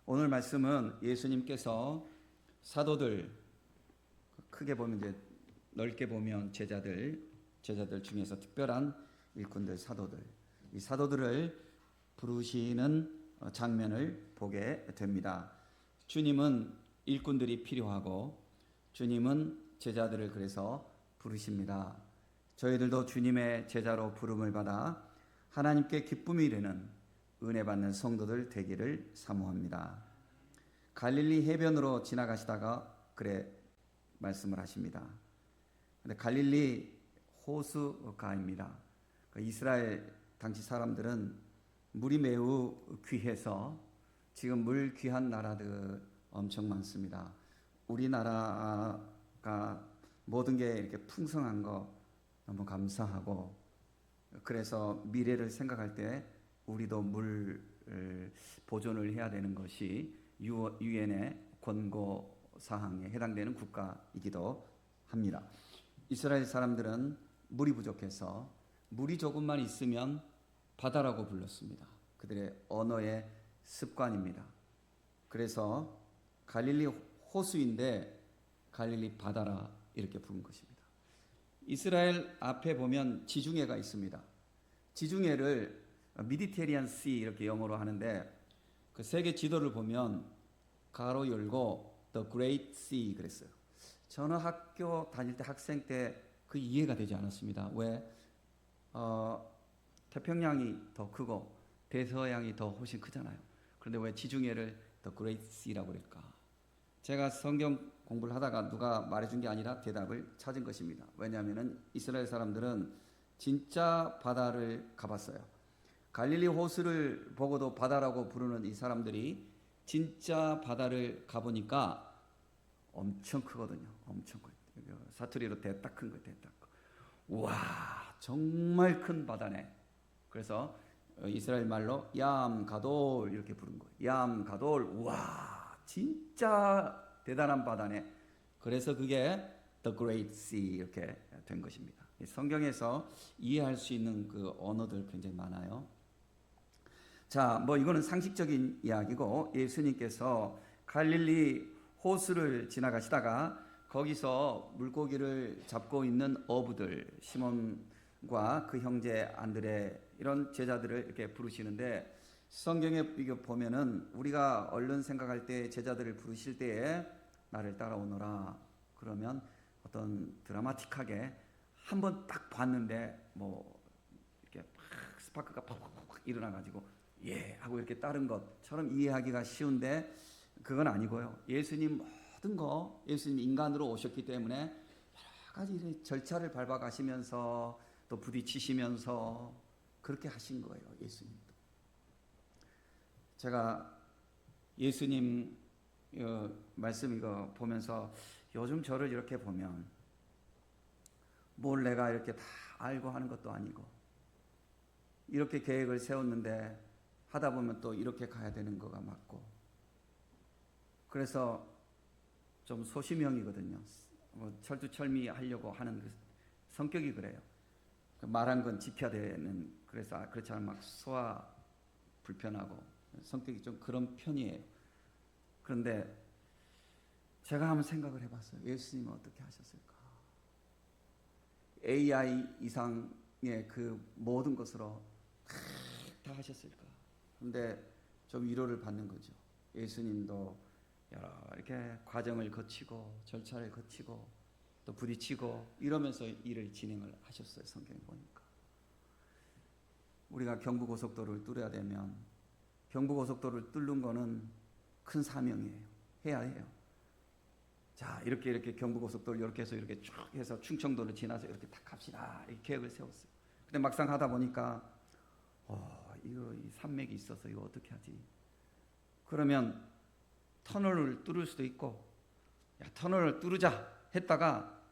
오늘 말씀은 예수님께서 사도들, 크게 보면 이제 넓게 보면 제자들 중에서 특별한 일꾼들, 사도들, 이 사도들을 부르시는 장면을 보게 됩니다. 주님은 일꾼들이 필요하고 주님은 제자들을 그래서 부르십니다. 저희들도 주님의 제자로 부름을 받아 하나님께 기쁨이 이르는 은혜 받는 성도들 되기를 사모합니다. 갈릴리 해변으로 지나가시다가 그래 말씀을 하십니다. 근데 갈릴리 호수가입니다. 이스라엘 당시 사람들은 물이 매우 귀해서 지금 물 귀한 나라들 엄청 많습니다. 우리나라가 모든 게 이렇게 풍성한 거 너무 감사하고, 그래서 미래를 생각할 때 우리도 물 보존을 해야 되는 것이 유엔의 권고 사항에 해당되는 국가이기도 합니다. 이스라엘 사람들은 물이 부족해서 물이 조금만 있으면 바다라고 불렀습니다. 그들의 언어의 습관입니다. 그래서 갈릴리 호수인데 갈릴리 바다라 이렇게 부른 것입니다. 이스라엘 앞에 보면 지중해가 있습니다. 지중해를 미디테리안 씨 이렇게 영어로 하는데, 그 세계 지도를 보면 가로 열고 The Great Sea 그랬어요. 저는 학교 다닐 때 학생 때 그 이해가 되지 않았습니다. 왜 태평양이 더 크고 대서양이 더 훨씬 크잖아요. 그런데 왜 지중해를 The Great Sea라고 그럴까? 제가 성경 공부를 하다가 누가 말해준 게 아니라 대답을 찾은 것입니다. 왜냐하면 이스라엘 사람들은 진짜 바다를 가봤어요. 갈릴리 호수를 보고도 바다라고 부르는 이 사람들이 진짜 바다를 가보니까 엄청 크거든요. 엄청 커요. 사투리로 대딱 큰 거, 대딱. 와, 정말 큰 바다네. 그래서 이스라엘 말로 얌가돌 이렇게 부른 거예요. 얌가돌, 와, 진짜 대단한 바다네. 그래서 그게 The Great Sea 이렇게 된 것입니다. 성경에서 이해할 수 있는 그 언어들 굉장히 많아요. 자, 뭐 이거는 상식적인 이야기고, 예수님께서 갈릴리 호수를 지나가시다가 거기서 물고기를 잡고 있는 어부들, 시몬과 그 형제 안드레 이런 제자들을 이렇게 부르시는데, 성경에 이거 보면은 우리가 얼른 생각할 때 제자들을 부르실 때에 나를 따라오너라 그러면 어떤 드라마틱하게 한 번 딱 봤는데 뭐 이렇게 팍 스파크가 팍팍팍 일어나 가지고 예 하고 이렇게 따른 것처럼 이해하기가 쉬운데 그건 아니고요. 예수님 모든 거, 예수님 인간으로 오셨기 때문에 여러 가지 절차를 밟아 가시면서 또 부딪히시면서 그렇게 하신 거예요. 예수님도. 제가 예수님 말씀 이거 보면서 요즘 저를 이렇게 보면 뭘 내가 이렇게 다 알고 하는 것도 아니고, 이렇게 계획을 세웠는데 하다 보면 또 이렇게 가야 되는 거가 맞고, 그래서 좀 소심형이거든요. 철두철미 하려고 하는 그 성격이 그래요. 말한 건 지켜야 되는, 그래서 그렇지 않으면 막 소화 불편하고 성격이 좀 그런 편이에요. 그런데 제가 한번 생각을 해봤어요. 예수님은 어떻게 하셨을까? AI 이상의 그 모든 것으로 다 하셨을까? 그런데 좀 위로를 받는 거죠. 예수님도 여러 이렇게 과정을 거치고 절차를 거치고 또 부딪히고 이러면서 일을 진행을 하셨어요. 성경에 보니까. 우리가 경부고속도로를 뚫어야 되면 경부고속도로를 뚫는 거는 큰 사명이에요. 해야 해요. 자, 이렇게 경부고속도로 이렇게 해서 이렇게 쭉 해서 충청도를 지나서 이렇게 딱 갑시다. 이렇게 계획을 세웠어요. 근데 막상 하다 보니까 이거 이 산맥이 있어서 이거 어떻게 하지? 그러면 터널을 뚫을 수도 있고, 야, 터널을 뚫자 했다가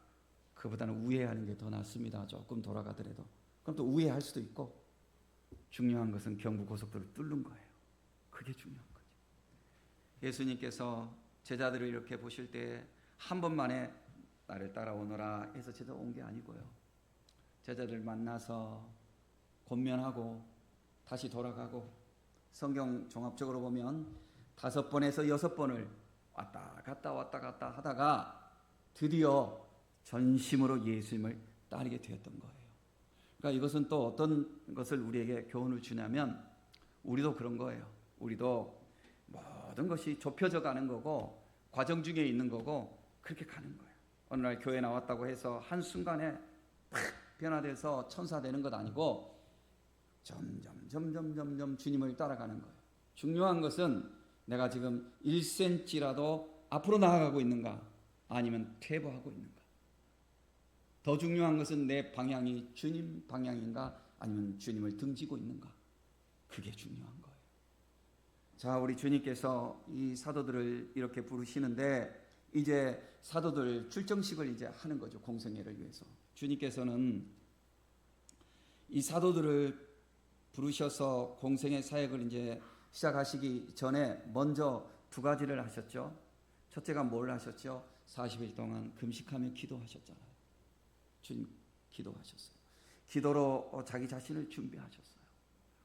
그보다는 우회하는 게 더 낫습니다. 조금 돌아가더라도. 그럼 또 우회할 수도 있고, 중요한 것은 경부고속도로를 뚫는 거예요. 그게 중요한 거죠. 예수님께서 제자들을 이렇게 보실 때 한 번만에 나를 따라오너라 해서 제자 온 게 아니고요. 제자들 만나서 권면하고 다시 돌아가고, 성경 종합적으로 보면 5번에서 6번을 왔다 갔다 하다가 드디어 전심으로 예수님을 따르게 되었던 거예요. 그러니까 이것은 또 어떤 것을 우리에게 교훈을 주냐면 우리도 그런 거예요. 우리도 모든 것이 좁혀져 가는 거고 과정 중에 있는 거고 그렇게 가는 거예요. 어느 날 교회 나왔다고 해서 한순간에 팍 변화돼서 천사 되는 것 아니고 점점 주님을 따라가는 거예요. 중요한 것은 내가 지금 1cm라도 앞으로 나아가고 있는가 아니면 퇴보하고 있는가. 더 중요한 것은 내 방향이 주님 방향인가 아니면 주님을 등지고 있는가. 그게 중요한 거예요. 자, 우리 주님께서 이 사도들을 이렇게 부르시는데 이제 사도들 출정식을 이제 하는 거죠. 공생애를 위해서. 주님께서는 이 사도들을 부르셔서 공생애 사역을 이제 시작하시기 전에 먼저 2가지를 하셨죠. 첫째가 뭘 하셨죠? 40일 동안 금식하며 기도하셨잖아요. 주님 기도하셨어요. 기도로 자기 자신을 준비하셨어요.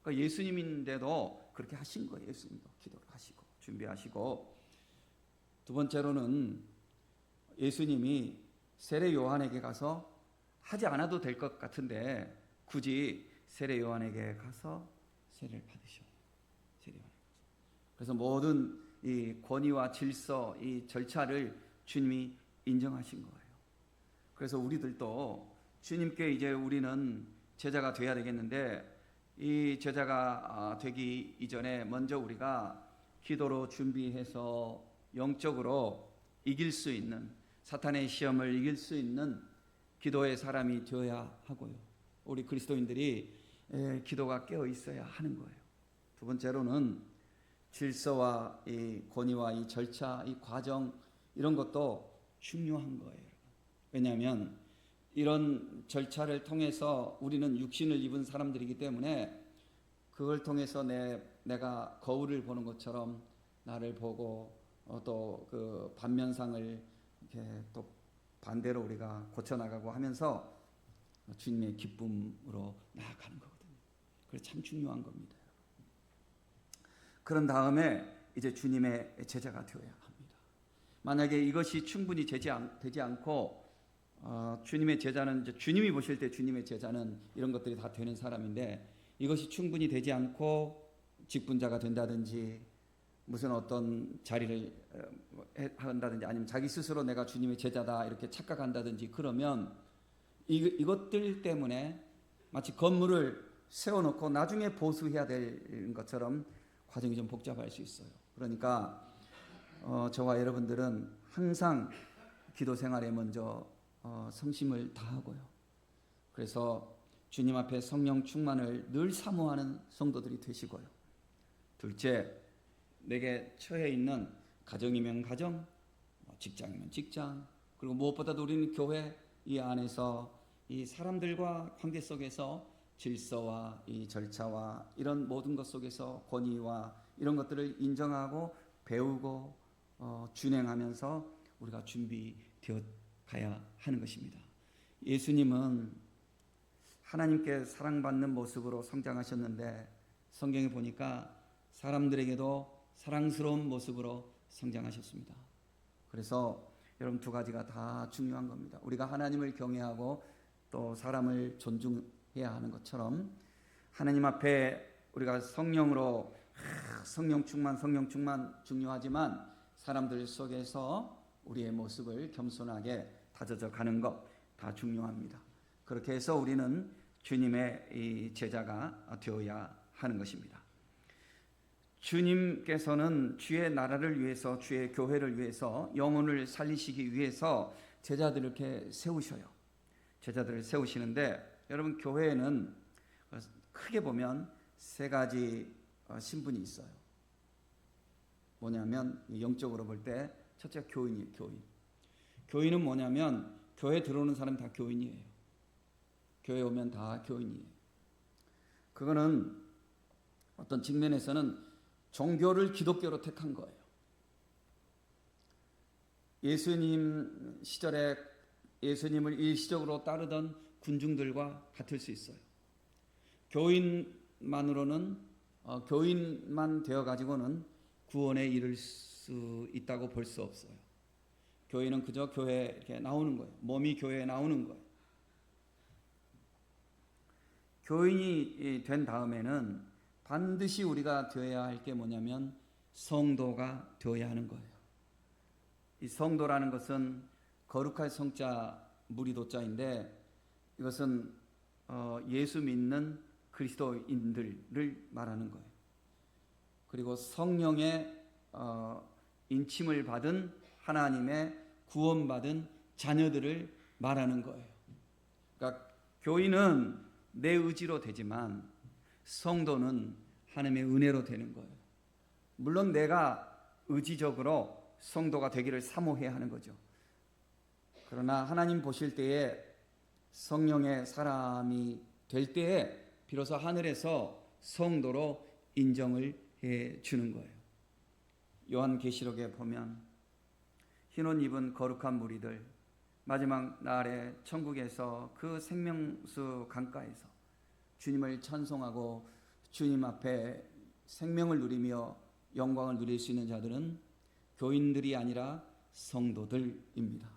그러니까 예수님인데도 그렇게 하신 거예요. 예수님도 기도를 하시고 준비하시고. 두 번째로는 예수님이 세례 요한에게 가서 하지 않아도 될 것 같은데 굳이 세례 요한에게 가서 세례를 받으셔요. 세례 요한에게. 그래서 모든 이 권위와 질서, 이 절차를 주님이 인정하신 거예요. 그래서 우리들도 주님께 이제 우리는 제자가 돼야 되겠는데 이 제자가 되기 이전에 먼저 우리가 기도로 준비해서 영적으로 이길 수 있는 사탄의 시험을 이길 수 있는 기도의 사람이 되어야 하고요. 우리 그리스도인들이 기도가 깨어 있어야 하는 거예요. 두 번째로는 질서와 이 권위와 이 절차, 이 과정 이런 것도 중요한 거예요. 왜냐하면 이런 절차를 통해서 우리는 육신을 입은 사람들이기 때문에 그걸 통해서 내가 거울을 보는 것처럼 나를 보고 또 그 반면상을 이렇게 또 반대로 우리가 고쳐나가고 하면서 주님의 기쁨으로 나아가는 거거든요. 그게 참 중요한 겁니다. 그런 다음에 이제 주님의 제자가 되어야 합니다. 만약에 이것이 충분히 되지 않고 주님의 제자는 이제 주님이 보실 때 주님의 제자는 이런 것들이 다 되는 사람인데 이것이 충분히 되지 않고 직분자가 된다든지 무슨 어떤 자리를 한다든지 아니면 자기 스스로 내가 주님의 제자다 이렇게 착각한다든지 그러면 이것들 때문에 마치 건물을 세워놓고 나중에 보수해야 될 것처럼 과정이 좀 복잡할 수 있어요. 그러니까 저와 여러분들은 항상 기도 생활에 먼저 성심을 다하고요. 그래서 주님 앞에 성령 충만을 늘 사모하는 성도들이 되시고요. 둘째, 내게 처해 있는 가정이면 가정, 직장이면 직장, 그리고 무엇보다도 우리는 교회 이 안에서 이 사람들과 관계 속에서 질서와 이 절차와 이런 모든 것 속에서 권위와 이런 것들을 인정하고 배우고 준행하면서 우리가 준비되어 가야 하는 것입니다. 예수님은 하나님께 사랑받는 모습으로 성장하셨는데 성경에 보니까 사람들에게도 사랑스러운 모습으로 성장하셨습니다. 그래서 여러분 2가지가 다 중요한 겁니다. 우리가 하나님을 경외하고 또 사람을 존중해야 하는 것처럼 하나님 앞에 우리가 성령으로 성령 충만 중요하지만 사람들 속에서 우리의 모습을 겸손하게 다져져 가는 것 다 중요합니다. 그렇게 해서 우리는 주님의 이 제자가 되어야 하는 것입니다. 주님께서는 주의 나라를 위해서 주의 교회를 위해서 영혼을 살리시기 위해서 제자들을 이렇게 세우셔요. 제자들을 세우시는데 여러분 교회에는 크게 보면 3가지 신분이 있어요. 뭐냐면 영적으로 볼 때 첫째가 교인이에요. 교인은 뭐냐면 교회 들어오는 사람 다 교인이에요. 교회 오면 다 교인이에요. 그거는 어떤 측면에서는 종교를 기독교로 택한 거예요. 예수님 시절에 예수님을 일시적으로 따르던 군중들과 같을 수 있어요. 교인만으로는 교인만 되어 가지고는 구원에 이를 수 있다고 볼 수 없어요. 교회는 그저 교회에 이렇게 나오는 거예요. 몸이 교회에 나오는 거예요. 교인이 된 다음에는 반드시 우리가 되어야 할 게 뭐냐면 성도가 되어야 하는 거예요. 이 성도라는 것은 거룩할 성자 무리도자인데 이것은 예수 믿는 그리스도인들을 말하는 거예요. 그리고 성령의 인침을 받은 하나님의 구원받은 자녀들을 말하는 거예요. 그러니까 교인은 내 의지로 되지만 성도는 하나님의 은혜로 되는 거예요. 물론 내가 의지적으로 성도가 되기를 사모해야 하는 거죠. 그러나 하나님 보실 때에 성령의 사람이 될 때에 비로소 하늘에서 성도로 인정을 해 주는 거예요. 요한계시록에 보면 흰옷 입은 거룩한 무리들 마지막 날에 천국에서 그 생명수 강가에서 주님을 찬송하고 주님 앞에 생명을 누리며 영광을 누릴 수 있는 자들은 교인들이 아니라 성도들입니다.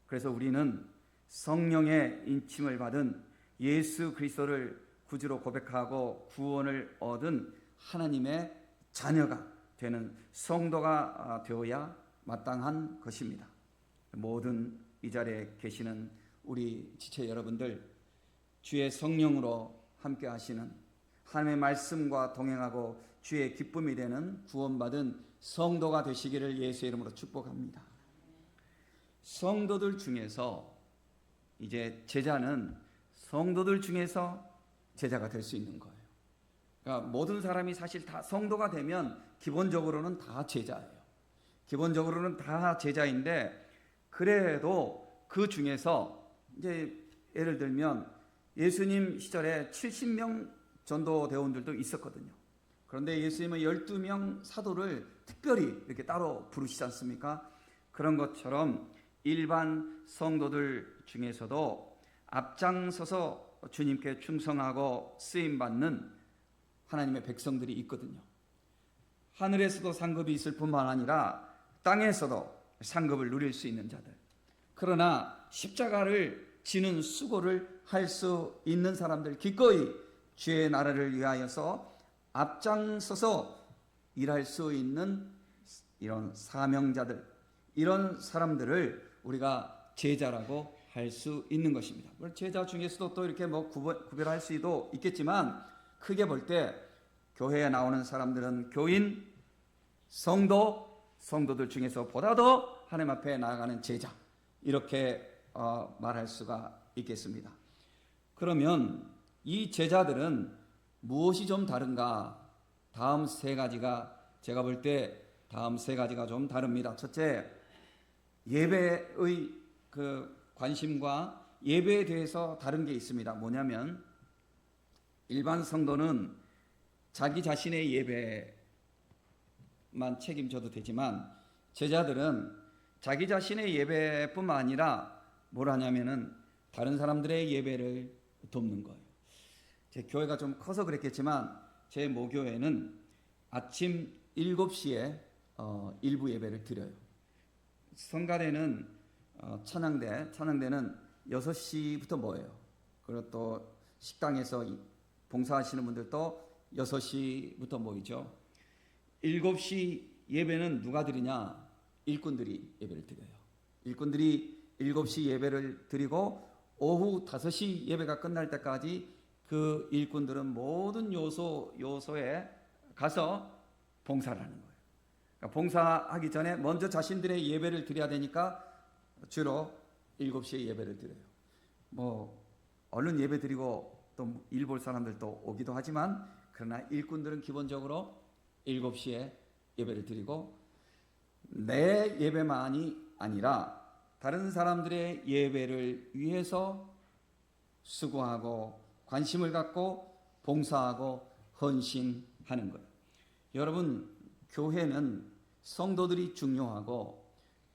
그래서 우리는 성령의 인침을 받은 예수 그리스도를 구주로 고백하고 구원을 얻은 하나님의 자녀가 되는 성도가 되어야 마땅한 것입니다. 모든 이 자리에 계시는 우리 지체 여러분들, 주의 성령으로 함께 하시는 하나님의 말씀과 동행하고 주의 기쁨이 되는 구원받은 성도가 되시기를 예수의 이름으로 축복합니다. 성도들 중에서 이제 제자는 성도들 중에서 제자가 될 수 있는 거예요. 그러니까 모든 사람이 사실 다 성도가 되면 기본적으로는 다 제자예요. 기본적으로는 다 제자인데 그래도 그 중에서 이제 예를 들면 예수님 시절에 70명 전도대원들도 있었거든요. 그런데 예수님은 12명 사도를 특별히 이렇게 따로 부르시지 않습니까? 그런 것처럼 일반 성도들 중에서도 앞장서서 주님께 충성하고 쓰임받는 하나님의 백성들이 있거든요. 하늘에서도 상급이 있을 뿐만 아니라 땅에서도 상급을 누릴 수 있는 자들. 그러나 십자가를 지는 수고를 할 수 있는 사람들, 기꺼이 주의 나라를 위하여서 앞장서서 일할 수 있는 이런 사명자들, 이런 사람들을 우리가 제자라고 할 수 있는 것입니다. 제자 중에서도 또 이렇게 뭐 구별할 수도 있겠지만 크게 볼 때 교회에 나오는 사람들은 교인, 성도들 중에서 보다 더 하나님 앞에 나아가는 제자, 이렇게 말할 수가 있겠습니다. 그러면 이 제자들은 무엇이 좀 다른가? 다음 세 가지가 제가 볼 때 다음 세 가지가 좀 다릅니다. 첫째, 예배의 그 관심과 예배에 대해서 다른 게 있습니다. 뭐냐면 일반 성도는 자기 자신의 예배만 책임져도 되지만 제자들은 자기 자신의 예배뿐만 아니라 뭘 하냐면은 다른 사람들의 예배를 돕는 거예요. 제 교회가 좀 커서 그랬겠지만 제 모교회는 아침 7시에 일부 예배를 드려요. 성가대는 찬양대는 6시부터 모여요. 그리고 또 식당에서 봉사하시는 분들도 6시부터 모이죠. 7시 예배는 누가 드리냐? 일꾼들이 예배를 드려요. 일꾼들이 7시 예배를 드리고 오후 5시 예배가 끝날 때까지 그 일꾼들은 모든 요소에 가서 봉사를 하는 거예요. 그러니까 봉사하기 전에 먼저 자신들의 예배를 드려야 되니까 주로 7시에 예배를 드려요. 뭐 얼른 예배 드리고 또 일 볼 사람들도 오기도 하지만 그러나 일꾼들은 기본적으로 7시에 예배를 드리고 내 예배만이 아니라 다른 사람들의 예배를 위해서 수고하고 관심을 갖고 봉사하고 헌신하는 거예요. 여러분, 교회는 성도들이 중요하고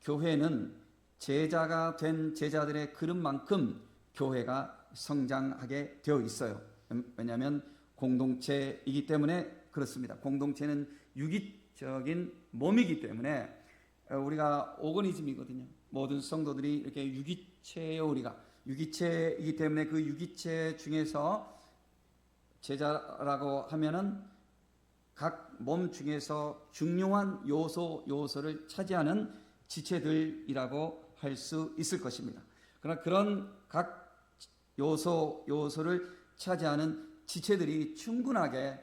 교회는 제자가 된 제자들의 그릇만큼 교회가 성장하게 되어 있어요. 왜냐하면 공동체이기 때문에 그렇습니다. 공동체는 육적인 몸이기 때문에 우리가 오거니즘이거든요. 모든 성도들이 이렇게 유기체예요. 우리가 유기체이기 때문에 그 유기체 중에서 제자라고 하면은 각 몸 중에서 중요한 요소를 차지하는 지체들이라고 할 수 있을 것입니다. 그러나 그런 각 요소를 차지하는 지체들이 충분하게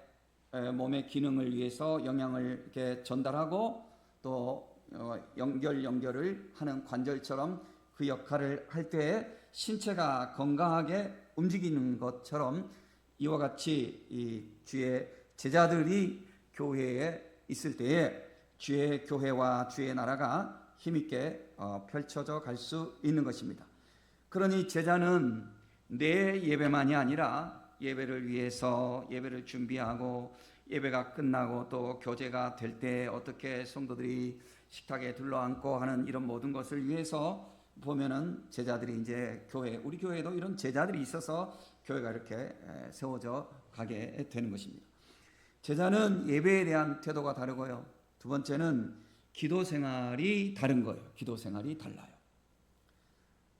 몸의 기능을 위해서 영향을 이렇게 전달하고 또 연결을 하는 관절처럼 그 역할을 할 때에 신체가 건강하게 움직이는 것처럼 이와 같이 이 주의 제자들이 교회에 있을 때에 주의 교회와 주의 나라가 힘있게 펼쳐져 갈 수 있는 것입니다. 그러니 제자는 내 예배만이 아니라 예배를 위해서 예배를 준비하고 예배가 끝나고 또 교제가 될 때 어떻게 성도들이 식탁에 둘러앉고 하는 이런 모든 것을 위해서 보면은 제자들이 이제 우리 교회에도 이런 제자들이 있어서 교회가 이렇게 세워져 가게 되는 것입니다. 제자는 예배에 대한 태도가 다르고요. 두 번째는 기도 생활이 다른 거예요. 기도 생활이 달라요.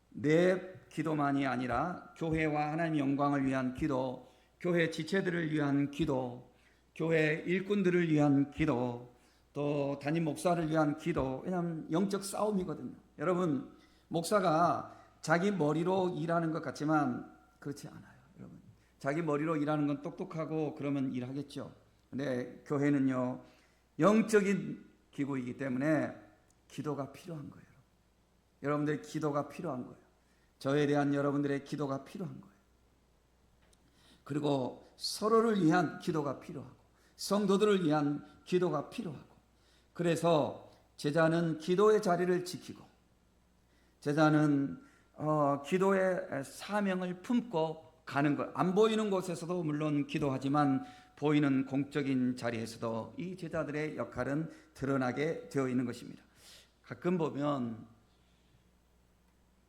내 기도만이 아니라 교회와 하나님의 영광을 위한 기도, 교회 지체들을 위한 기도, 교회 일꾼들을 위한 기도, 또 담임 목사를 위한 기도. 왜냐하면 영적 싸움이거든요. 여러분, 목사가 자기 머리로 일하는 것 같지만 그렇지 않아요. 여러분, 자기 머리로 일하는 건 똑똑하고 그러면 일하겠죠. 근데 교회는요, 영적인 기구이기 때문에 기도가 필요한 거예요. 여러분들의 기도가 필요한 거예요. 저에 대한 여러분들의 기도가 필요한 거예요. 그리고 서로를 위한 기도가 필요하고 성도들을 위한 기도가 필요하고, 그래서 제자는 기도의 자리를 지키고 제자는 기도의 사명을 품고 가는 것. 안 보이는 곳에서도 물론 기도하지만 보이는 공적인 자리에서도 이 제자들의 역할은 드러나게 되어 있는 것입니다. 가끔 보면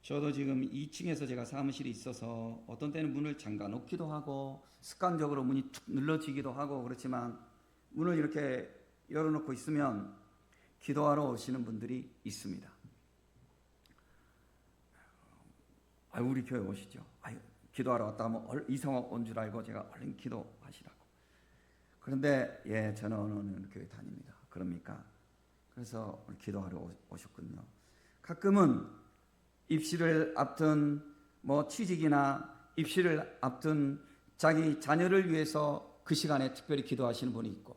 저도 지금 2층에서 제가 사무실이 있어서 어떤 때는 문을 잠가 놓기도 하고 습관적으로 문이 툭 눌러지기도 하고 그렇지만 문을 이렇게 열어놓고 있으면 기도하러 오시는 분들이 있습니다. 우리 교회 오시죠. 기도하러 왔다 하면 이성 온 줄 알고 제가 얼른 기도하시라고. 그런데 저는 어느 교회 다닙니다. 그럽니까? 그래서 기도하러 오셨군요. 가끔은 입시를 앞둔 취직이나 입시를 앞둔 자기 자녀를 위해서 그 시간에 특별히 기도하시는 분이 있고,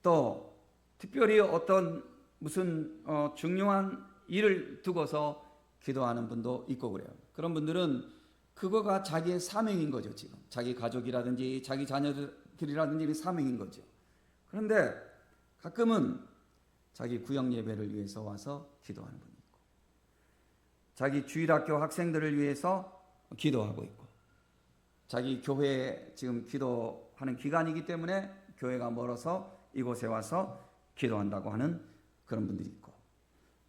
또 특별히 어떤 무슨 중요한 일을 두고서 기도하는 분도 있고 그래요. 그런 분들은 그거가 자기의 사명인 거죠. 지금 자기 가족이라든지 자기 자녀들이라든지 사명인 거죠. 그런데 가끔은 자기 구역 예배를 위해서 와서 기도하는 분이 있고, 자기 주일학교 학생들을 위해서 기도하고 있고, 자기 교회에 지금 기도하는 기간이기 때문에 교회가 멀어서 이곳에 와서 기도한다고 하는 그런 분들이 있고,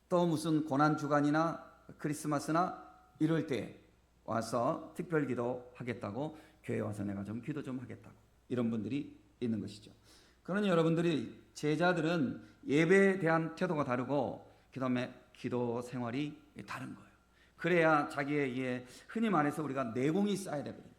또 무슨 고난 주간이나 크리스마스나 이럴 때 와서 특별 기도하겠다고 교회에 와서 내가 좀 기도 좀 하겠다고 이런 분들이 있는 것이죠. 그러니 여러분들이 제자들은 예배에 대한 태도가 다르고 그다음에 기도 생활이 다른 거예요. 그래야 자기의 흔히 말해서 우리가 내공이 쌓여야 되거든요.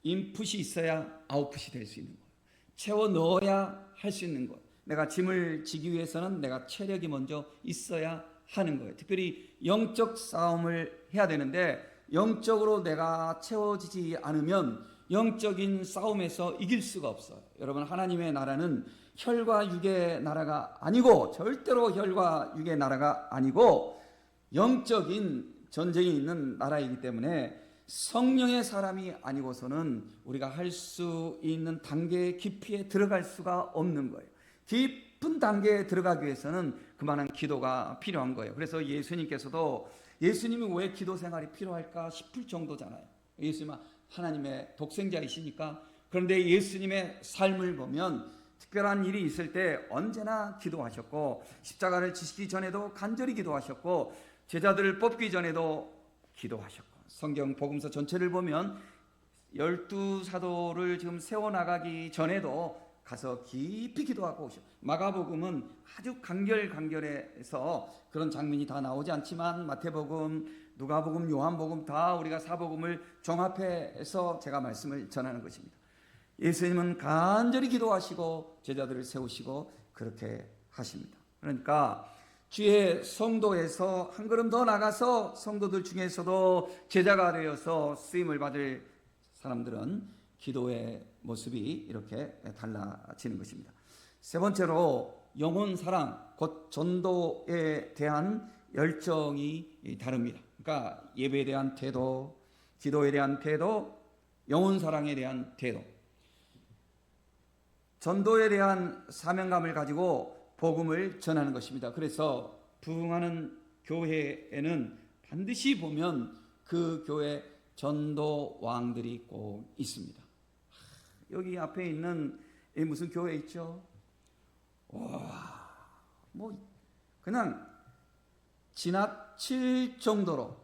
인풋이 있어야 아웃풋이 될 수 있는 거예요. 채워 넣어야 할 수 있는 거예요. 내가 짐을 지기 위해서는 내가 체력이 먼저 있어야 하는 거예요. 특별히 영적 싸움을 해야 되는데 영적으로 내가 채워지지 않으면 영적인 싸움에서 이길 수가 없어요. 여러분, 하나님의 나라는 혈과 육의 나라가 아니고, 절대로 혈과 육의 나라가 아니고 영적인 전쟁이 있는 나라이기 때문에 성령의 사람이 아니고서는 우리가 할 수 있는 단계의 깊이에 들어갈 수가 없는 거예요. 깊은 단계에 들어가기 위해서는 그만한 기도가 필요한 거예요. 그래서 예수님께서도 예수님이 왜 기도 생활이 필요할까 싶을 정도잖아요. 예수님은 하나님의 독생자이시니까. 그런데 예수님의 삶을 보면 특별한 일이 있을 때 언제나 기도하셨고, 십자가를 지시기 전에도 간절히 기도하셨고, 제자들을 뽑기 전에도 기도하셨고, 성경 복음서 전체를 보면 12사도를 지금 세워나가기 전에도 가서 깊이 기도하고 오셔. 마가복음은 아주 간결해서 그런 장면이 다 나오지 않지만 마태복음, 누가복음, 요한복음 다 우리가 사복음을 종합해서 제가 말씀을 전하는 것입니다. 예수님은 간절히 기도하시고 제자들을 세우시고 그렇게 하십니다. 그러니까 주의 성도에서 한 걸음 더 나가서 성도들 중에서도 제자가 되어서 쓰임을 받을 사람들은 기도의 모습이 이렇게 달라지는 것입니다. 세 번째로 영혼 사랑, 곧 전도에 대한 열정이 다릅니다. 그러니까 예배에 대한 태도, 기도에 대한 태도, 영혼 사랑에 대한 태도. 전도에 대한 사명감을 가지고 복음을 전하는 것입니다. 그래서 부흥하는 교회에는 반드시 보면 그 교회 전도 왕들이 꼭 있습니다. 여기 앞에 있는 무슨 교회 있죠? 와, 뭐 그냥 지나칠 정도로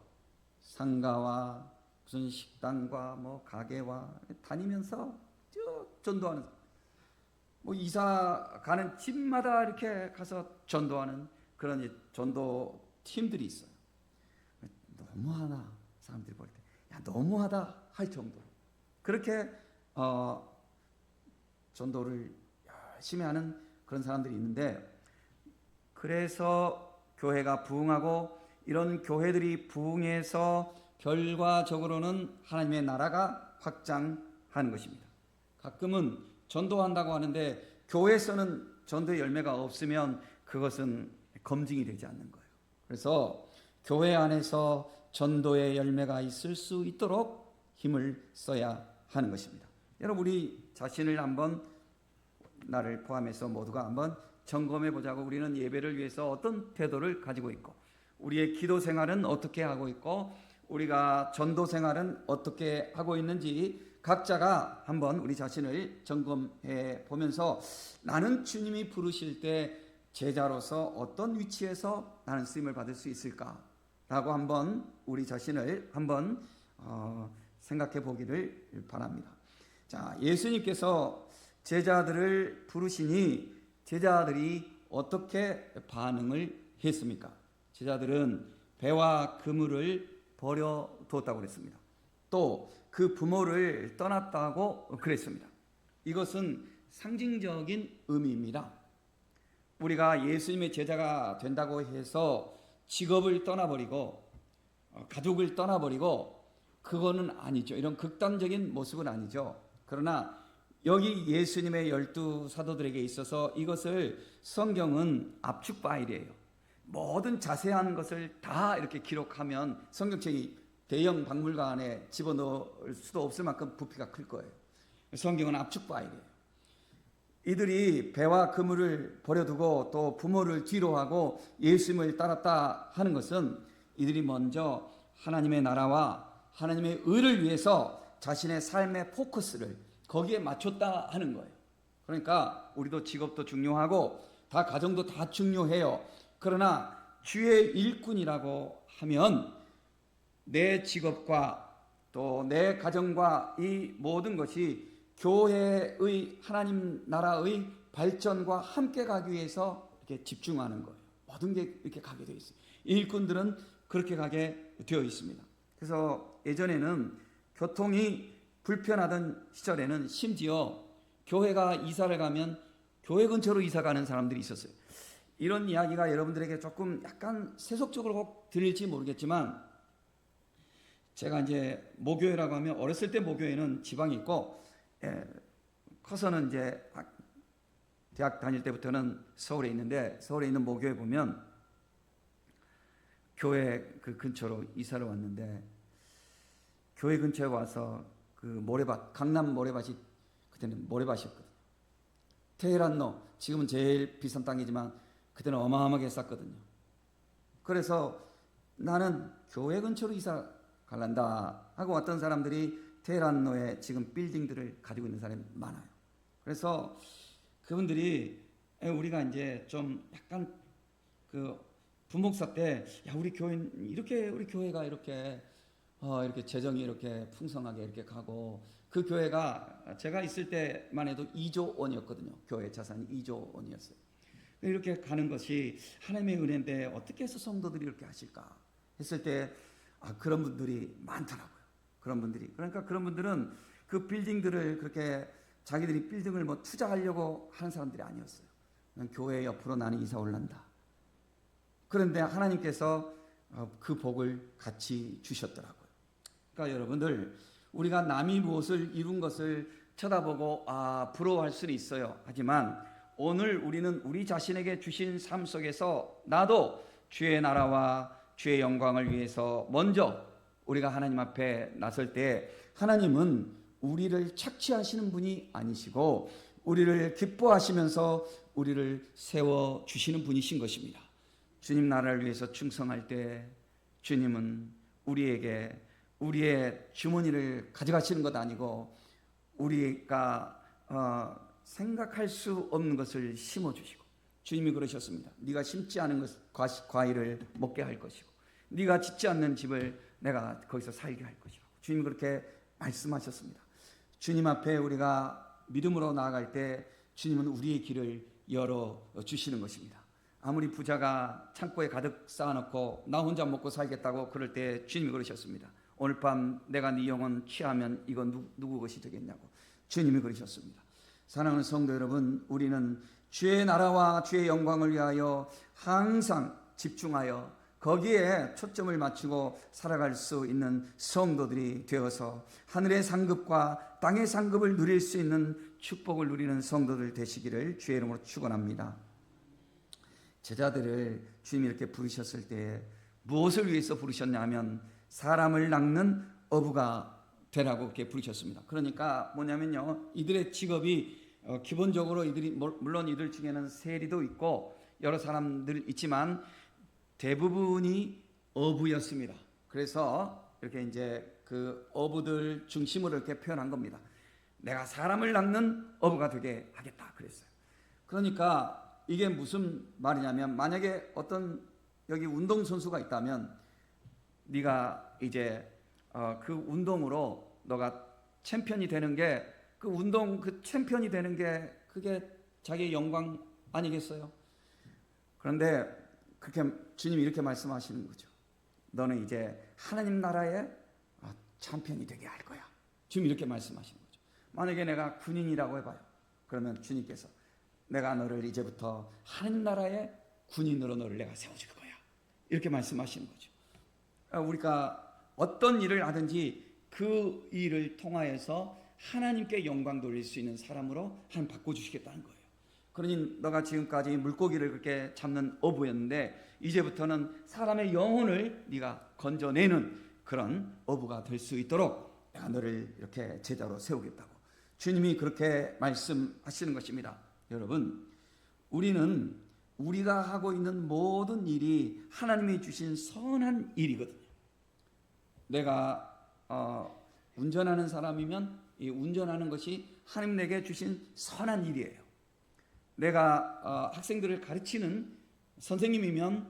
상가와 무슨 식당과 뭐 가게와 다니면서 쭉 전도하는, 뭐 이사 가는 집마다 이렇게 가서 전도하는 그런 전도 팀들이 있어요. 너무하나 사람들이 볼 때, 야 너무하다 할 정도로 그렇게 전도를 열심히 하는 그런 사람들이 있는데, 그래서 교회가 부흥하고 이런 교회들이 부흥해서 결과적으로는 하나님의 나라가 확장하는 것입니다. 가끔은 전도한다고 하는데 교회에서는 전도의 열매가 없으면 그것은 검증이 되지 않는 거예요. 그래서 교회 안에서 전도의 열매가 있을 수 있도록 힘을 써야 하는 것입니다. 여러분, 우리 자신을 한번, 나를 포함해서 모두가 한번 점검해 보자고. 우리는 예배를 위해서 어떤 태도를 가지고 있고, 우리의 기도 생활은 어떻게 하고 있고, 우리가 전도 생활은 어떻게 하고 있는지 각자가 한번 우리 자신을 점검해 보면서, 나는 주님이 부르실 때 제자로서 어떤 위치에서 나는 쓰임을 받을 수 있을까라고 한번 우리 자신을 한번 생각해 보기를 바랍니다. 자, 예수님께서 제자들을 부르시니 제자들이 어떻게 반응을 했습니까? 제자들은 배와 그물을 버려두었다고 그랬습니다. 또 그 부모를 떠났다고 그랬습니다. 이것은 상징적인 의미입니다. 우리가 예수님의 제자가 된다고 해서 직업을 떠나버리고 가족을 떠나버리고 그거는 아니죠. 이런 극단적인 모습은 아니죠. 그러나 여기 예수님의 12 사도들에게 있어서 이것을 성경은 압축파일이에요. 모든 자세한 것을 다 이렇게 기록하면 성경책이 대형 박물관에 집어넣을 수도 없을 만큼 부피가 클 거예요. 성경은 압축파일이에요. 이들이 배와 그물을 버려두고 또 부모를 뒤로하고 예수님을 따랐다 하는 것은 이들이 먼저 하나님의 나라와 하나님의 의를 위해서 자신의 삶의 포커스를 거기에 맞췄다 하는 거예요. 그러니까 우리도 직업도 중요하고 다 가정도 다 중요해요. 그러나 주의 일꾼이라고 하면 내 직업과 또 내 가정과 이 모든 것이 교회의 하나님 나라의 발전과 함께 가기 위해서 이렇게 집중하는 거예요. 모든 게 이렇게 가게 되어 있어요. 일꾼들은 그렇게 가게 되어 있습니다. 그래서 예전에는 교통이 불편하던 시절에는 심지어 교회가 이사를 가면 교회 근처로 이사 가는 사람들이 있었어요. 이런 이야기가 여러분들에게 조금 약간 세속적으로 꼭 들릴지 모르겠지만, 제가 이제 모교회라고 하면 어렸을 때 모교회는 지방에 있고, 커서는 이제 대학 다닐 때부터는 서울에 있는데, 서울에 있는 모교회 보면 교회 그 근처로 이사를 왔는데, 교회 근처에 와서 그 모래밭, 강남 모래밭이 그때는 모래밭이었거든요. 테헤란로, 지금은 제일 비싼 땅이지만 그때는 어마어마하게 쌌거든요. 그래서 나는 교회 근처로 이사 갈란다 하고 왔던 사람들이 테헤란로에 지금 빌딩들을 가지고 있는 사람이 많아요. 그래서 그분들이 우리가 이제 좀 약간 그 부목사 때, 야 우리 교회 이렇게, 우리 교회가 이렇게 이렇게 재정이 이렇게 풍성하게 이렇게 가고, 그 교회가 제가 있을 때만 해도 2조 원이었거든요. 교회 자산이 2조 원이었어요. 이렇게 가는 것이 하나님의 은혜인데 어떻게 해서 성도들이 이렇게 하실까 했을 때 그런 분들이 많더라고요. 그런 분들이. 그러니까 그런 분들은 그 빌딩들을 그렇게 자기들이 빌딩을 뭐 투자하려고 하는 사람들이 아니었어요. 그냥 교회 옆으로 나는 이사 올란다. 그런데 하나님께서 그 복을 같이 주셨더라고요. 그러니까 여러분들, 우리가 남이 무엇을 이룬 것을 쳐다보고 부러워할 수는 있어요. 하지만 오늘 우리는 우리 자신에게 주신 삶 속에서 나도 주의 나라와 주의 영광을 위해서 먼저 우리가 하나님 앞에 나설 때, 하나님은 우리를 착취하시는 분이 아니시고 우리를 기뻐하시면서 우리를 세워주시는 분이신 것입니다. 주님 나라를 위해서 충성할 때 주님은 우리에게 우리의 주머니를 가져가시는 것 아니고 우리가 생각할 수 없는 것을 심어주시고, 주님이 그러셨습니다. 네가 심지 않은 과일을 먹게 할 것이고 네가 짓지 않는 집을 내가 거기서 살게 할 것이고, 주님이 그렇게 말씀하셨습니다. 주님 앞에 우리가 믿음으로 나아갈 때 주님은 우리의 길을 열어주시는 것입니다. 아무리 부자가 창고에 가득 쌓아놓고 나 혼자 먹고 살겠다고 그럴 때 주님이 그러셨습니다. 오늘 밤 내가 네 영혼 취하면 이건 누구 것이 되겠냐고 주님이 그러셨습니다. 사랑하는 성도 여러분, 우리는 주의 나라와 주의 영광을 위하여 항상 집중하여 거기에 초점을 맞추고 살아갈 수 있는 성도들이 되어서 하늘의 상급과 땅의 상급을 누릴 수 있는 축복을 누리는 성도들 되시기를 주의 이름으로 축원합니다. 제자들을 주님이 이렇게 부르셨을 때 무엇을 위해서 부르셨냐면 사람을 낚는 어부가 되라고 그렇게 부르셨습니다. 그러니까 뭐냐면요, 이들의 직업이 기본적으로 물론 이들 중에는 세리도 있고 여러 사람들 있지만 대부분이 어부였습니다. 그래서 이렇게 이제 그 어부들 중심으로 이렇게 표현한 겁니다. 내가 사람을 낚는 어부가 되게 하겠다 그랬어요. 그러니까 이게 무슨 말이냐면, 만약에 어떤 여기 운동선수가 있다면 네가 이제 그 운동으로 너가 챔피언이 되는 게, 그 운동 그 챔피언이 되는 게 그게 자기의 영광 아니겠어요? 그런데 그렇게 주님이 이렇게 말씀하시는 거죠. 너는 이제 하나님 나라의 챔피언이 되게 할 거야. 주님이 이렇게 말씀하시는 거죠. 만약에 내가 군인이라고 해봐요. 그러면 주님께서 내가 너를 이제부터 하나님 나라의 군인으로 너를 내가 세워줄 거야. 이렇게 말씀하시는 거죠. 우리가 어떤 일을 하든지 그 일을 통하여서 하나님께 영광 돌릴 수 있는 사람으로 하나님 바꿔주시겠다는 거예요. 그러니 너가 지금까지 물고기를 그렇게 잡는 어부였는데 이제부터는 사람의 영혼을 네가 건져내는 그런 어부가 될 수 있도록 내가 너를 이렇게 제자로 세우겠다고 주님이 그렇게 말씀하시는 것입니다. 여러분, 우리는 우리가 하고 있는 모든 일이 하나님이 주신 선한 일이거든요. 내가 운전하는 사람이면 이 운전하는 것이 하나님 내게 주신 선한 일이에요. 내가 학생들을 가르치는 선생님이면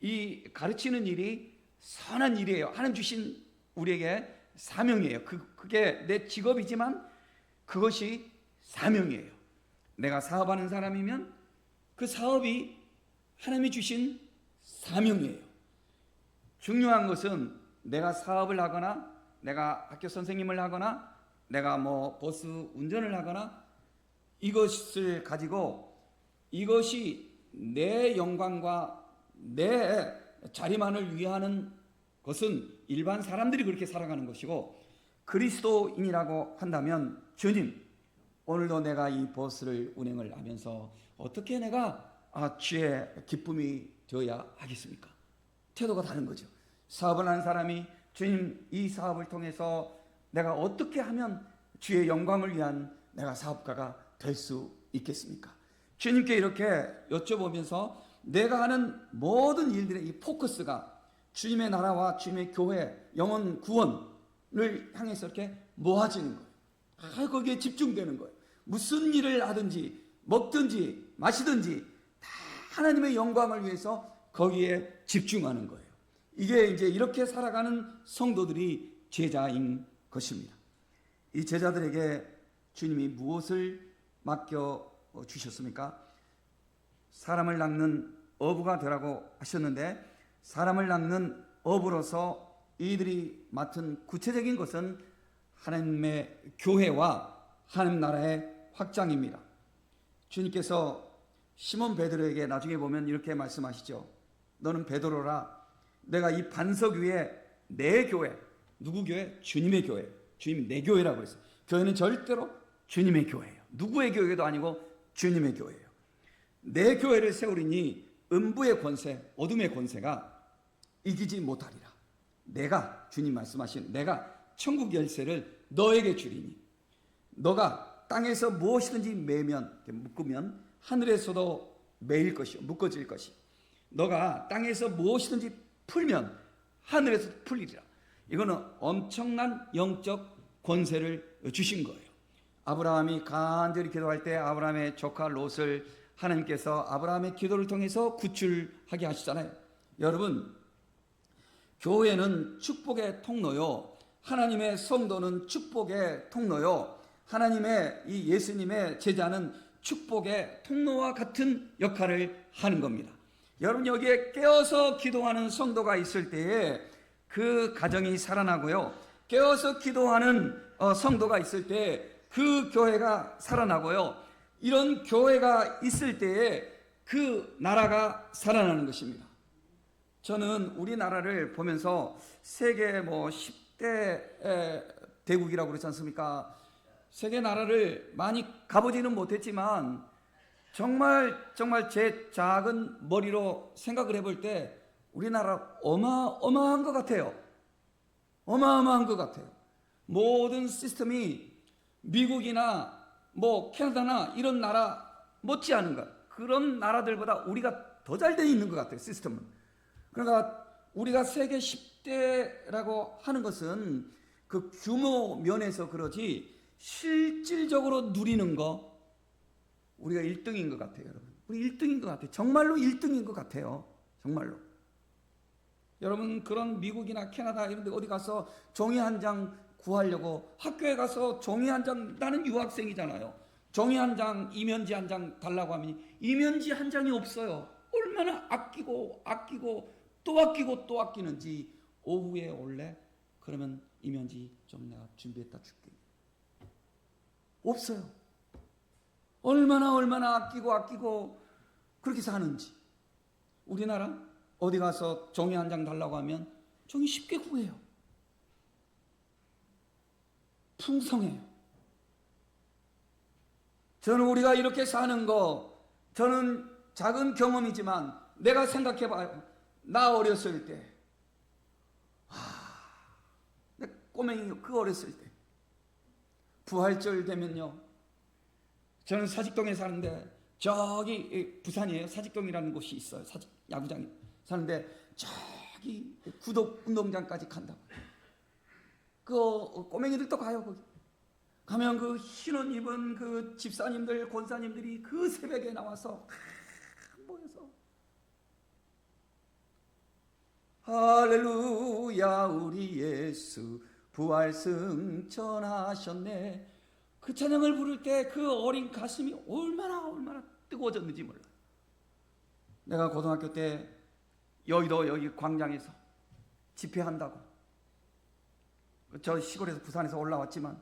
이 가르치는 일이 선한 일이에요. 하나님 주신 우리에게 사명이에요. 그게 내 직업이지만 그것이 사명이에요. 내가 사업하는 사람이면 그 사업이 하나님이 주신 사명이에요. 중요한 것은 내가 사업을 하거나 내가 학교 선생님을 하거나 내가 뭐 버스 운전을 하거나 이것을 가지고 이것이 내 영광과 내 자리만을 위하는 것은 일반 사람들이 그렇게 살아가는 것이고, 그리스도인이라고 한다면 주님, 오늘도 내가 이 버스를 운행을 하면서 어떻게 내가 주의 기쁨이 되어야 하겠습니까? 태도가 다른 거죠. 사업을 하는 사람이 주님, 이 사업을 통해서 내가 어떻게 하면 주의 영광을 위한 내가 사업가가 될 수 있겠습니까? 주님께 이렇게 여쭤보면서 내가 하는 모든 일들의 이 포커스가 주님의 나라와 주님의 교회, 영혼 구원을 향해서 이렇게 모아지는 거예요. 거기에 집중되는 거예요. 무슨 일을 하든지 먹든지 마시든지 다 하나님의 영광을 위해서 거기에 집중하는 거예요. 이게 이제 이렇게 살아가는 성도들이 제자인 것입니다. 이 제자들에게 주님이 무엇을 맡겨 주셨습니까? 사람을 낚는 어부가 되라고 하셨는데, 사람을 낚는 어부로서 이들이 맡은 구체적인 것은 하나님의 교회와 하나님 나라의 확장입니다. 주님께서 시몬 베드로에게 나중에 보면 이렇게 말씀하시죠. 너는 베드로라. 내가 이 반석 위에 내 교회, 누구 교회? 주님의 교회. 주님이 내 교회라고 그랬어요. 교회는 절대로 주님의 교회예요. 누구의 교회도 아니고 주님의 교회예요. 내 교회를 세우리니 음부의 권세, 어둠의 권세가 이기지 못하리라. 내가, 주님 말씀하시는, 내가 천국 열쇠를 너에게 주리니 너가 땅에서 무엇이든지 매면, 묶으면 하늘에서도 매일 것이요, 묶어질 것이. 너가 땅에서 무엇이든지 풀면 하늘에서 풀리리라. 이거는 엄청난 영적 권세를 주신 거예요. 아브라함이 간절히 기도할 때 아브라함의 조카 롯을 하나님께서 아브라함의 기도를 통해서 구출하게 하시잖아요. 여러분, 교회는 축복의 통로요, 하나님의 성도는 축복의 통로요, 하나님의 이 예수님의 제자는 축복의 통로와 같은 역할을 하는 겁니다. 여러분, 여기에 깨어서 기도하는 성도가 있을 때에 그 가정이 살아나고요, 깨어서 기도하는 성도가 있을 때 그 교회가 살아나고요, 이런 교회가 있을 때에 그 나라가 살아나는 것입니다. 저는 우리나라를 보면서 세계 10대 대국이라고 그러지 않습니까? 세계 나라를 많이 가보지는 못했지만 정말 제 작은 머리로 생각을 해볼 때 우리나라 어마어마한 것 같아요. 어마어마한 것 같아요. 모든 시스템이 미국이나 캐나다나 이런 나라 못지않은 것, 그런 나라들보다 우리가 더 잘 돼 있는 것 같아요, 시스템은. 그러니까 우리가 세계 10대라고 하는 것은 그 규모 면에서 그러지 실질적으로 누리는 거 우리가 1등인 것 같아요, 여러분. 우리 1등인 것 같아요. 정말로 1등인 것 같아요. 정말로. 여러분, 그런 미국이나 캐나다 이런 데 어디 가서 종이 한 장 구하려고 학교에 가서 종이 한 장, 나는 유학생이잖아요. 종이 한 장, 이면지 한 장 달라고 하면 이면지 한 장이 없어요. 얼마나 아끼고 또 아끼고 또 아끼는지. 오후에 올래? 그러면 이면지 좀 내가 준비했다 줄게. 없어요. 얼마나 아끼고 그렇게 사는지. 우리나라 어디 가서 종이 한 장 달라고 하면 종이 쉽게 구해요. 풍성해요. 저는 우리가 이렇게 사는 거, 저는 작은 경험이지만 내가 생각해봐요. 나 어렸을 때, 내 꼬맹이 그 어렸을 때 부활절 되면요, 저는 사직동에 사는데, 저기 부산이에요. 사직동이라는 곳이 있어요. 야구장이 사는데 저기 구독 운동장까지 간다고. 그 꼬맹이들도 가요. 거기 가면 그 흰옷 입은 그 집사님들, 권사님들이 그 새벽에 나와서 모여서 할렐루야 우리 예수 부활 승천하셨네, 그 찬양을 부를 때 그 어린 가슴이 얼마나 뜨거워졌는지 몰라요. 내가 고등학교 때 여의도 여기 광장에서 집회한다고, 저 시골에서 부산에서 올라왔지만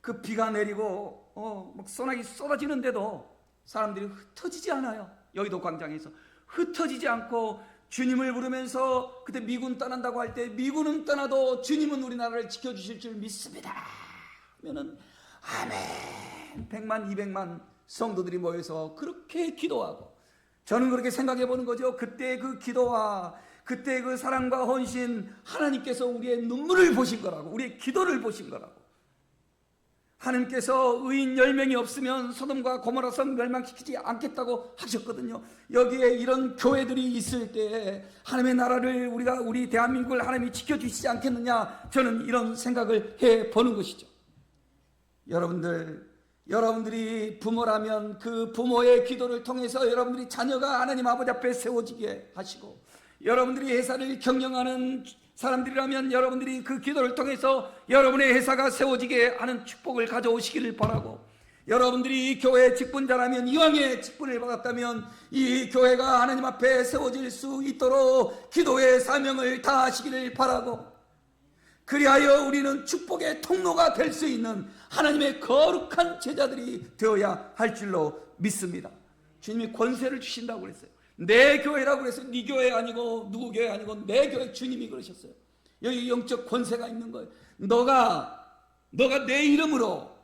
그 비가 내리고 막 소나기 쏟아지는데도 사람들이 흩어지지 않아요. 여의도 광장에서 흩어지지 않고 주님을 부르면서, 그때 미군 떠난다고 할 때 미군은 떠나도 주님은 우리나라를 지켜주실 줄 믿습니다 하면은 아멘, 100만 200만 성도들이 모여서 그렇게 기도하고, 저는 그렇게 생각해 보는 거죠. 그때 그 기도와 그때 그 사랑과 헌신, 하나님께서 우리의 눈물을 보신 거라고, 우리의 기도를 보신 거라고. 하나님께서 의인 10명이 없으면 소돔과 고모라 성 멸망시키지 않겠다고 하셨거든요. 여기에 이런 교회들이 있을 때 하나님의 나라를 우리 대한민국을 하나님이 지켜주시지 않겠느냐, 저는 이런 생각을 해보는 것이죠. 여러분들이 부모라면 그 부모의 기도를 통해서 여러분들이 자녀가 하나님 아버지 앞에 세워지게 하시고, 여러분들이 회사를 경영하는 사람들이라면 여러분들이 그 기도를 통해서 여러분의 회사가 세워지게 하는 축복을 가져오시기를 바라고, 여러분들이 교회 직분자라면, 이왕의 직분을 받았다면 이 교회가 하나님 앞에 세워질 수 있도록 기도의 사명을 다하시기를 바라고, 그리하여 우리는 축복의 통로가 될 수 있는 하나님의 거룩한 제자들이 되어야 할 줄로 믿습니다. 주님이 권세를 주신다고 그랬어요. 내 교회라고 그랬어요. 네 교회 아니고 누구 교회 아니고 내 교회, 주님이 그러셨어요. 여기 영적 권세가 있는 거예요. 너가 내 이름으로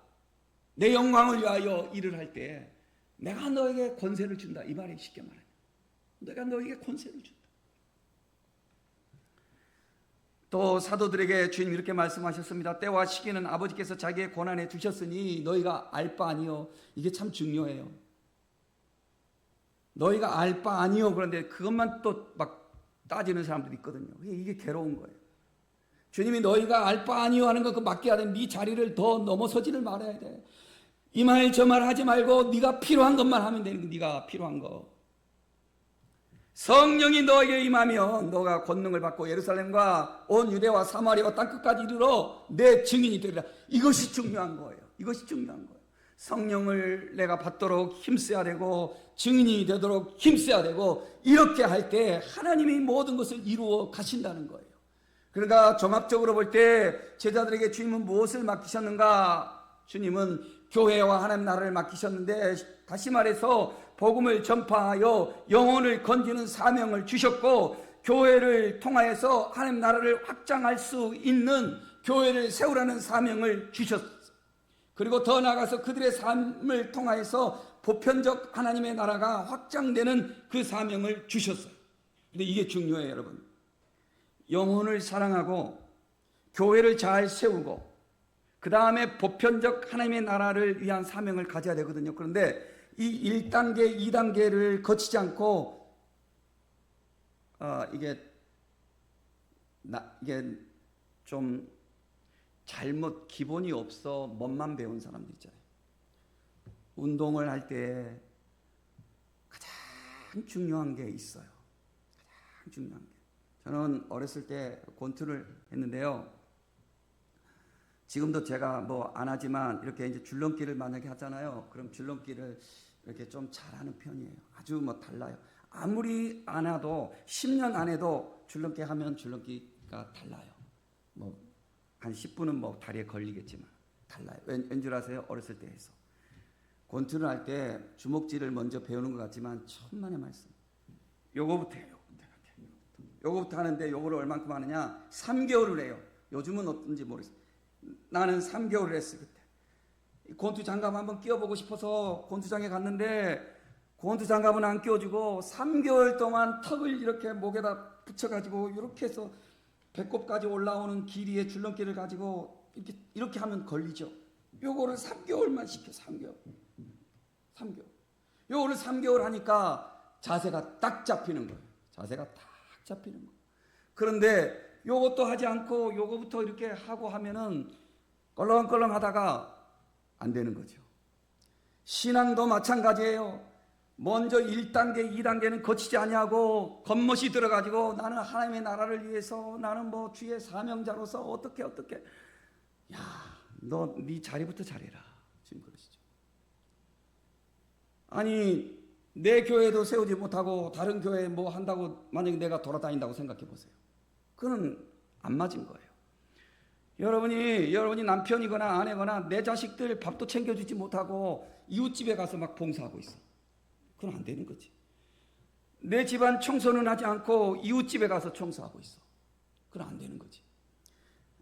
내 영광을 위하여 일을 할 때 내가 너에게 권세를 준다, 이 말이 쉽게 말해요. 내가 너에게 권세를 준다. 또 사도들에게 주님 이렇게 말씀하셨습니다. 때와 시기는 아버지께서 자기의 권한에 두셨으니 너희가 알 바 아니요. 이게 참 중요해요. 너희가 알 바 아니요. 그런데 그것만 또 막 따지는 사람들이 있거든요. 이게 괴로운 거예요. 주님이 너희가 알 바 아니요 하는 거 그 맞게 하되 네 자리를 더 넘어서지를 말아야 돼. 이 말 저 말 하지 말고 네가 필요한 것만 하면 되는 거. 네가 필요한 거. 성령이 너에게 임하면 너가 권능을 받고 예루살렘과 온 유대와 사마리아와 땅끝까지 이르러 내 증인이 되리라. 이것이 중요한 거예요. 이것이 중요한 거예요. 성령을 내가 받도록 힘써야 되고 증인이 되도록 힘써야 되고, 이렇게 할 때 하나님이 모든 것을 이루어 가신다는 거예요. 그러니까 종합적으로 볼 때 제자들에게 주님은 무엇을 맡기셨는가? 주님은 교회와 하나님 나라를 맡기셨는데, 다시 말해서 복음을 전파하여 영혼을 건지는 사명을 주셨고, 교회를 통하여서 하나님 나라를 확장할 수 있는 교회를 세우라는 사명을 주셨어요. 그리고 더 나아가서 그들의 삶을 통하여서 보편적 하나님의 나라가 확장되는 그 사명을 주셨어요. 근데 이게 중요해요, 여러분. 영혼을 사랑하고 교회를 잘 세우고 그 다음에 보편적 하나님의 나라를 위한 사명을 가져야 되거든요. 그런데 이 1단계, 2단계를 거치지 않고 이게 좀 잘못, 기본이 없어 멋만 배운 사람들 있잖아요. 운동을 할 때 가장 중요한 게 있어요. 가장 중요한 게. 저는 어렸을 때 권투를 했는데요. 지금도 제가 뭐 안 하지만 이렇게 이제 줄넘기를 만약에 하잖아요. 그럼 줄넘기를 이렇게 좀 잘하는 편이에요. 아주 뭐 달라요. 아무리 안 해도 10년 안 해도 줄넘기 하면 줄넘기가 달라요. 뭐 한 10분은 뭐 다리에 걸리겠지만 달라요. 왠 줄 아세요? 어렸을 때 해서. 권투를 할 때 주먹질을 먼저 배우는 것 같지만 천만의 말씀. 요거부터 해요. 요거부터 하는데 요거를 얼만큼 하느냐? 3개월을 해요. 요즘은 어떤지 모르겠어요. 나는 3개월을 했어요. 그때 권투 장갑 한번 끼워보고 싶어서 권투장에 갔는데 권투 장갑은 안 끼워주고 3개월 동안 턱을 이렇게 목에다 붙여가지고 이렇게 해서 배꼽까지 올라오는 길이의 줄넘기를 가지고 이렇게 하면 걸리죠. 요거를 3개월만 시켜. 3개월. 요거를 3개월 하니까 자세가 딱 잡히는 거예요. 자세가 딱 잡히는 거예요. 그런데 요것도 하지 않고 요거부터 이렇게 하고 하면은 껄렁껄렁 하다가 안 되는 거죠. 신앙도 마찬가지예요. 먼저 1단계, 2단계는 거치지 아니하고 겉멋이 들어가지고 나는 하나님의 나라를 위해서, 나는 뭐 주의 사명자로서 어떻게 야, 너 네 자리부터 잘해라. 지금 그러시죠. 아니 내 교회도 세우지 못하고 다른 교회 뭐 한다고 만약에 내가 돌아다닌다고 생각해 보세요. 그건 안 맞은 거예요. 여러분이 남편이거나 아내거나 내 자식들 밥도 챙겨주지 못하고 이웃집에 가서 막 봉사하고 있어. 그건 안 되는 거지. 내 집안 청소는 하지 않고 이웃집에 가서 청소하고 있어. 그건 안 되는 거지.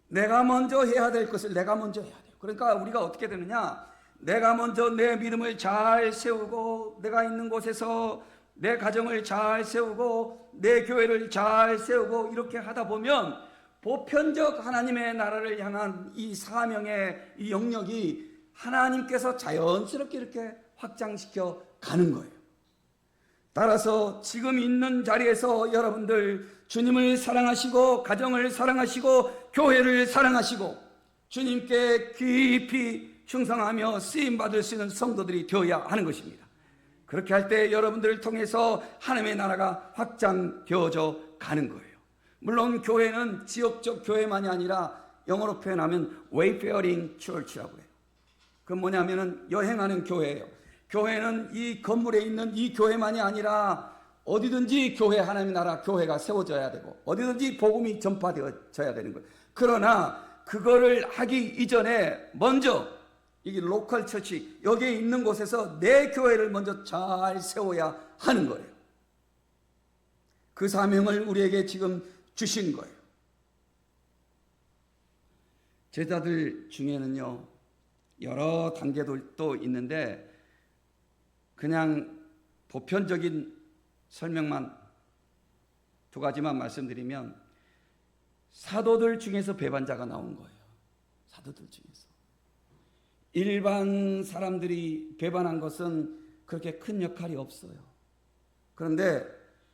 내가 먼저 해야 될 것을 내가 먼저 해야 돼요. 그러니까 우리가 어떻게 되느냐? 내가 먼저 내 믿음을 잘 세우고 내가 있는 곳에서 내 가정을 잘 세우고 내 교회를 잘 세우고 이렇게 하다 보면 보편적 하나님의 나라를 향한 이 사명의 이 영역이 하나님께서 자연스럽게 이렇게 확장시켜 가는 거예요. 따라서 지금 있는 자리에서 여러분들 주님을 사랑하시고 가정을 사랑하시고 교회를 사랑하시고 주님께 깊이 충성하며 쓰임받을 수 있는 성도들이 되어야 하는 것입니다. 그렇게 할 때 여러분들을 통해서 하나님의 나라가 확장되어져 가는 거예요. 물론 교회는 지역적 교회만이 아니라 영어로 표현하면 wayfaring church라고 해요. 그건 뭐냐면은 여행하는 교회예요. 교회는 이 건물에 있는 이 교회만이 아니라 어디든지 교회, 하나님의 나라 교회가 세워져야 되고 어디든지 복음이 전파되어져야 되는 거예요. 그러나 그거를 하기 이전에 먼저 이게 로컬 처치, 여기에 있는 곳에서 내 교회를 먼저 잘 세워야 하는 거예요. 그 사명을 우리에게 지금 주신 거예요. 제자들 중에는요, 여러 단계도 있는데 그냥 보편적인 설명만 두 가지만 말씀드리면, 사도들 중에서 배반자가 나온 거예요. 사도들 중에서. 일반 사람들이 배반한 것은 그렇게 큰 역할이 없어요. 그런데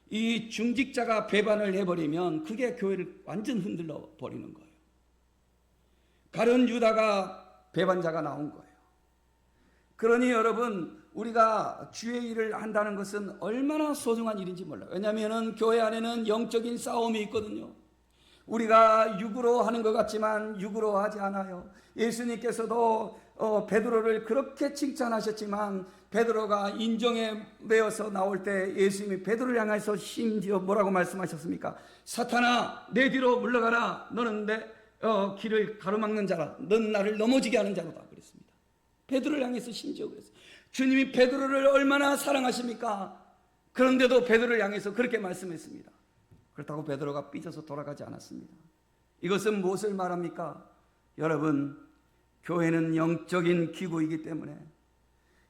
이 중직자가 배반을 해버리면 그게 교회를 완전 흔들어 버리는 거예요. 가룟 유다가 배반자가 나온 거예요. 그러니 여러분, 우리가 주의 일을 한다는 것은 얼마나 소중한 일인지 몰라요. 왜냐하면 교회 안에는 영적인 싸움이 있거든요. 우리가 육으로 하는 것 같지만 육으로 하지 않아요. 예수님께서도 베드로를 그렇게 칭찬하셨지만 베드로가 인정에 매여서 나올 때 예수님이 베드로를 향해서 심지어 뭐라고 말씀하셨습니까? 사탄아, 내 뒤로 물러가라. 너는 내 길을 가로막는 자라. 넌 나를 넘어지게 하는 자로다. 그랬습니다. 베드로를 향해서 심지어 그랬어요. 주님이 베드로를 얼마나 사랑하십니까? 그런데도 베드로를 향해서 그렇게 말씀했습니다. 그렇다고 베드로가 삐져서 돌아가지 않았습니다. 이것은 무엇을 말합니까? 여러분, 교회는 영적인 기구이기 때문에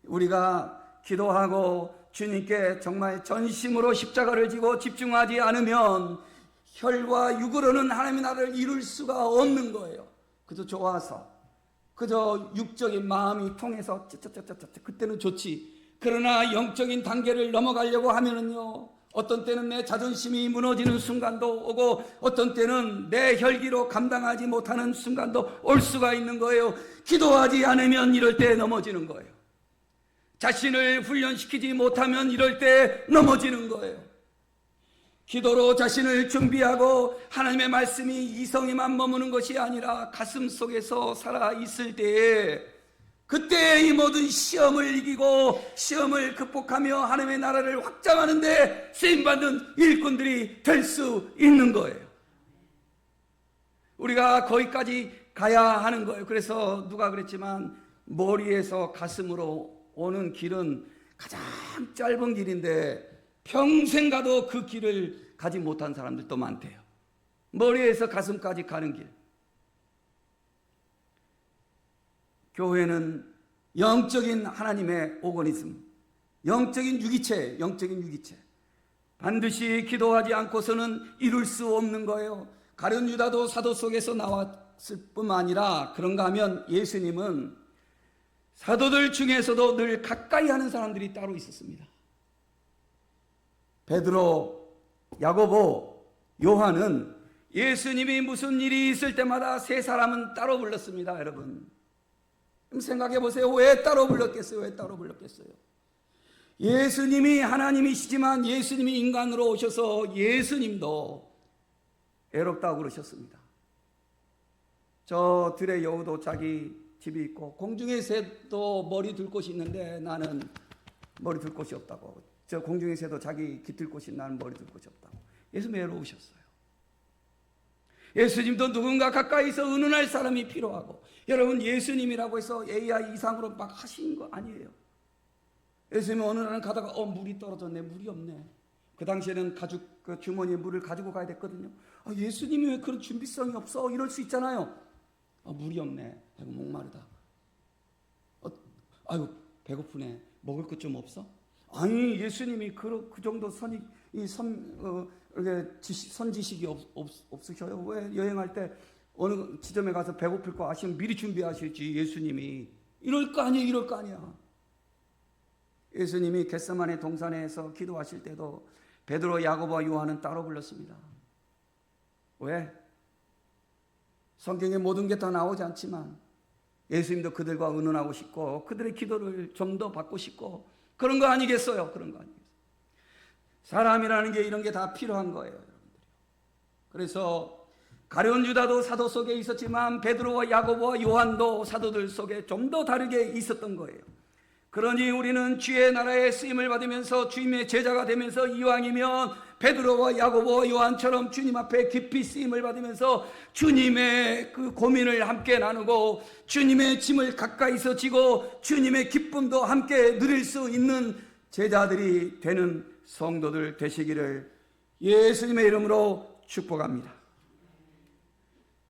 우리가 기도하고 주님께 정말 전심으로 십자가를 지고 집중하지 않으면 혈과 육으로는 하나님의 나라를 이룰 수가 없는 거예요. 그저 좋아서, 그저 육적인 마음이 통해서 그때는 좋지. 그러나 영적인 단계를 넘어가려고 하면은요, 어떤 때는 내 자존심이 무너지는 순간도 오고 어떤 때는 내 혈기로 감당하지 못하는 순간도 올 수가 있는 거예요. 기도하지 않으면 이럴 때 넘어지는 거예요. 자신을 훈련시키지 못하면 이럴 때 넘어지는 거예요. 기도로 자신을 준비하고 하나님의 말씀이 이성에만 머무는 것이 아니라 가슴 속에서 살아있을 때에, 그때 이 모든 시험을 이기고 시험을 극복하며 하나님의 나라를 확장하는 데 쓰임받는 일꾼들이 될 수 있는 거예요. 우리가 거기까지 가야 하는 거예요. 그래서 누가 그랬지만 머리에서 가슴으로 오는 길은 가장 짧은 길인데 평생 가도 그 길을 가지 못한 사람들도 많대요. 머리에서 가슴까지 가는 길. 교회는 영적인 하나님의 오거니즘, 영적인 유기체, 영적인 유기체. 반드시 기도하지 않고서는 이룰 수 없는 거예요. 가룟 유다도 사도 속에서 나왔을 뿐만 아니라 그런가 하면 예수님은 사도들 중에서도 늘 가까이 하는 사람들이 따로 있었습니다. 베드로, 야고보, 요한은 예수님이 무슨 일이 있을 때마다 세 사람은 따로 불렀습니다. 여러분, 생각해 보세요. 왜 따로 불렀겠어요? 왜 따로 불렀겠어요? 예수님이 하나님이시지만 예수님이 인간으로 오셔서 예수님도 애롭다고 그러셨습니다. 저 들의 여우도 자기 집이 있고 공중의 새도 머리 둘 곳이 있는데 나는 머리 둘 곳이 없다고. 저 공중의 새도 자기 깃들 곳이, 나는 머리 둘 곳이 없다고. 예수님 애로우셨어요. 예수님도 누군가 가까이서 은은할 사람이 필요하고, 여러분 예수님이라고 해서 AI 이상으로 막 하신 거 아니에요. 예수님은 어느 날은 가다가 물이 떨어졌네, 물이 없네. 그 당시에는 가죽 그 주머니에 물을 가지고 가야 됐거든요. 예수님이 왜 그런 준비성이 없어? 이럴 수 있잖아요. 물이 없네. 아이고 목마르다. 아이고 배고프네. 먹을 것 좀 없어? 아니 예수님이 그 정도 선지식이 없으셔요. 왜 여행할 때 어느 지점에 가서 배고플 거 아시면 미리 준비하실지. 예수님이 이럴 거 아니에요. 이럴 거 아니야. 예수님이 겟세마네 동산에서 기도하실 때도 베드로, 야고보와 요한은 따로 불렀습니다. 왜? 성경에 모든 게 다 나오지 않지만 예수님도 그들과 의논하고 싶고 그들의 기도를 좀 더 받고 싶고 그런 거 아니겠어요? 그런 거 아니겠어요? 사람이라는 게 이런 게 다 필요한 거예요, 여러분들이. 그래서 가룟 유다도 사도 속에 있었지만 베드로와 야고보와 요한도 사도들 속에 좀 더 다르게 있었던 거예요. 그러니 우리는 주의 나라에 쓰임을 받으면서 주님의 제자가 되면서 이왕이면 베드로와 야고보와 요한처럼 주님 앞에 깊이 쓰임을 받으면서 주님의 그 고민을 함께 나누고 주님의 짐을 가까이서 지고 주님의 기쁨도 함께 누릴 수 있는 제자들이 되는 성도들 되시기를 예수님의 이름으로 축복합니다.